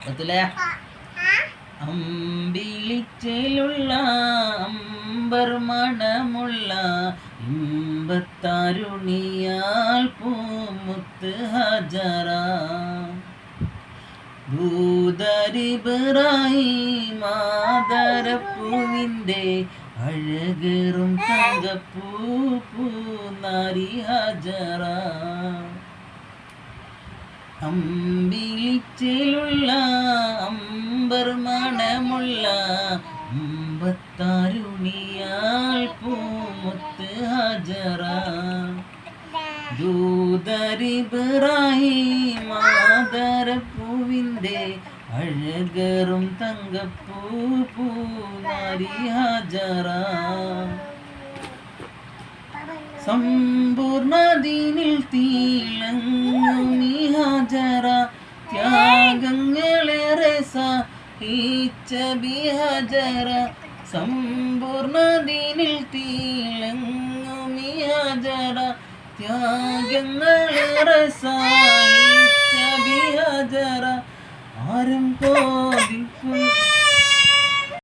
അതിലെ അമ്പിളിച്ചേലുള്ള അമ്പർ മണമുള്ള ഇമ്പത്താരുണിയാൽ പൂമുത്ത് ഹജറ ദൂതരിബ്രാഹിം ആദരപ്പൂവിൻ്റെ അഴകേറും തങ്കപ്പൂ പൂനാരി ഹജറ അമ്പിളിച്ചേലുള്ള അമ്പർ മണമുള്ള അമ്പത്താരുണിയാൽ പൂമുത്ത് ഹജറ ദൂതരിബ്രാഹിം ആദരപ്പൂവിൻ്റെ അഴകേറും തങ്കപ്പൂ പൂനാരി ഹജറ സമ്പൂർണ്ണദീനിൽ തിളങ്ങുമീ ഹജറ ത്യാഗങ്ങളേറെ സഹിച്ച ബിഹജറ സമ്പൂർണ്ണദീനിൽ തിളങ്ങുമീ ഹജറ ത്യാഗങ്ങളേറെ സഹിച്ച